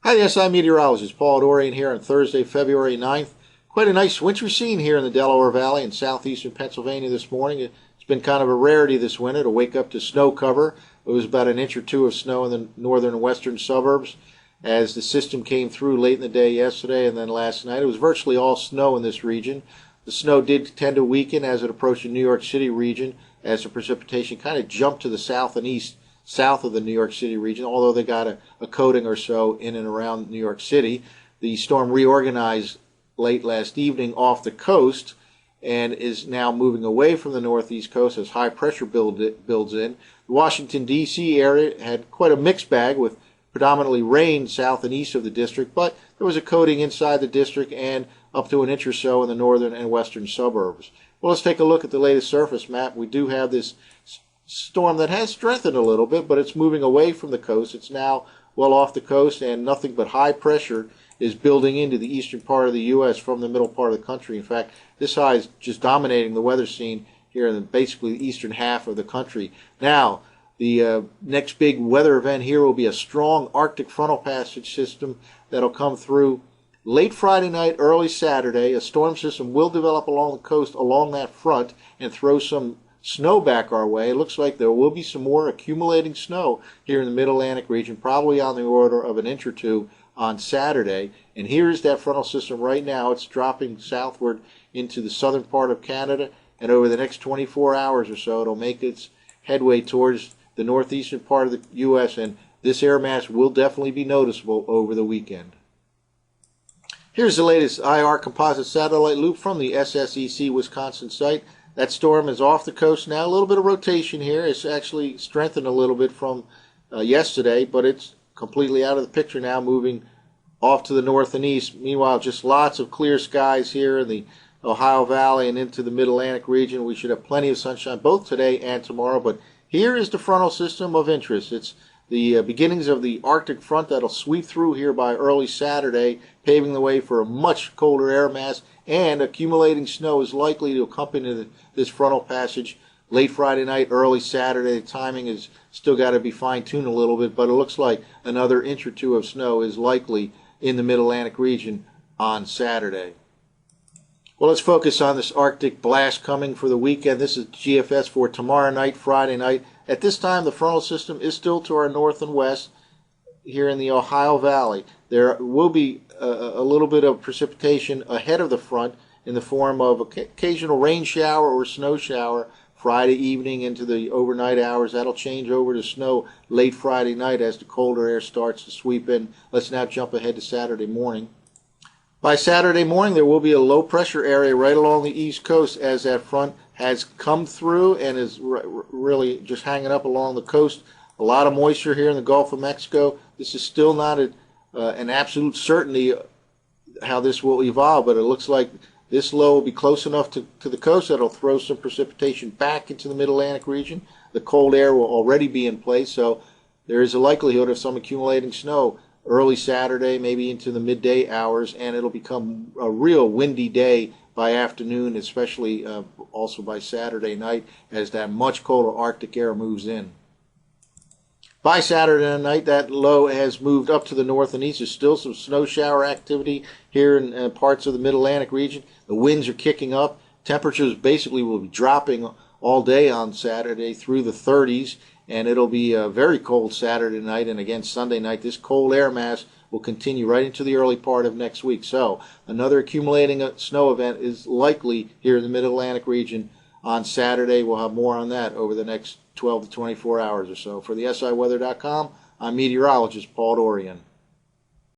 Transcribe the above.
Hi, the SI meteorologist Paul Dorian here on Thursday, February 9th. Quite a nice wintry scene here in the Delaware Valley in southeastern Pennsylvania this morning. It's been kind of a rarity this winter to wake up to snow cover. It was about an inch or two of snow in the northern and western suburbs as the system came through late in the day yesterday and then last night. It was virtually all snow in this region. The snow did tend to weaken as it approached the New York City region as the precipitation kind of jumped to the south and east south of the New York City region, although they got a coating or so in and around New York City. The storm reorganized late last evening off the coast and is now moving away from the northeast coast as high pressure builds in. The Washington, D.C. area had quite a mixed bag with predominantly rain south and east of the district, but there was a coating inside the district and up to an inch or so in the northern and western suburbs. Well, let's take a look at the latest surface map. We do have this storm that has strengthened a little bit, but it's moving away from the coast. It's now well off the coast, and nothing but high pressure is building into the eastern part of the U.S. from the middle part of the country. In fact, this high is just dominating the weather scene here in basically the eastern half of the country. Now, the next big weather event here will be a strong Arctic frontal passage system that'll come through late Friday night, early Saturday. A storm system will develop along the coast along that front and throw some snow back our way. It looks like there will be some more accumulating snow here in the Mid-Atlantic region, probably on the order of an inch or two on Saturday. And here is that frontal system right now. It's dropping southward into the southern part of Canada, and over the next 24 hours or so, it'll make its headway towards the northeastern part of the U.S., and this air mass will definitely be noticeable over the weekend. Here's the latest IR composite satellite loop from the SSEC Wisconsin site. That storm is off the coast now. A little bit of rotation here. It's actually strengthened a little bit from yesterday, but it's completely out of the picture now, moving off to the north and east. Meanwhile, just lots of clear skies here in the Ohio Valley and into the Mid-Atlantic region. We should have plenty of sunshine both today and tomorrow, but here is the frontal system of interest. It's the beginnings of the Arctic front that'll sweep through here by early Saturday, paving the way for a much colder air mass, and accumulating snow is likely to accompany this frontal passage late Friday night, early Saturday. The timing is still got to be fine-tuned a little bit, but it looks like another inch or two of snow is likely in the Mid-Atlantic region on Saturday. Well, let's focus on this Arctic blast coming for the weekend. This is GFS for tomorrow night, Friday night. At this time, the frontal system is still to our north and west here in the Ohio Valley. There will be a little bit of precipitation ahead of the front in the form of occasional rain shower or snow shower Friday evening into the overnight hours. That'll change over to snow late Friday night as the colder air starts to sweep in. Let's now jump ahead to Saturday morning. By Saturday morning, there will be a low pressure area right along the east coast as that front has come through and is really just hanging up along the coast. A lot of moisture here in the Gulf of Mexico. This is still not an absolute certainty how this will evolve, but it looks like this low will be close enough to the coast that it'll throw some precipitation back into the Mid-Atlantic region. The cold air will already be in place, so there is a likelihood of some accumulating snow early Saturday, maybe into the midday hours, and it'll become a real windy day by afternoon, especially also by Saturday night as that much colder Arctic air moves in. By Saturday night, that low has moved up to the north and east. There's still some snow shower activity here in parts of the Mid-Atlantic region. The winds are kicking up. Temperatures basically will be dropping all day on Saturday through the 30s, and it'll be a very cold Saturday night and again Sunday night. This cold air mass will continue right into the early part of next week. So another accumulating snow event is likely here in the Mid-Atlantic region on Saturday. We'll have more on that over the next 12 to 24 hours or so. For the SIweather.com, I'm meteorologist Paul Dorian.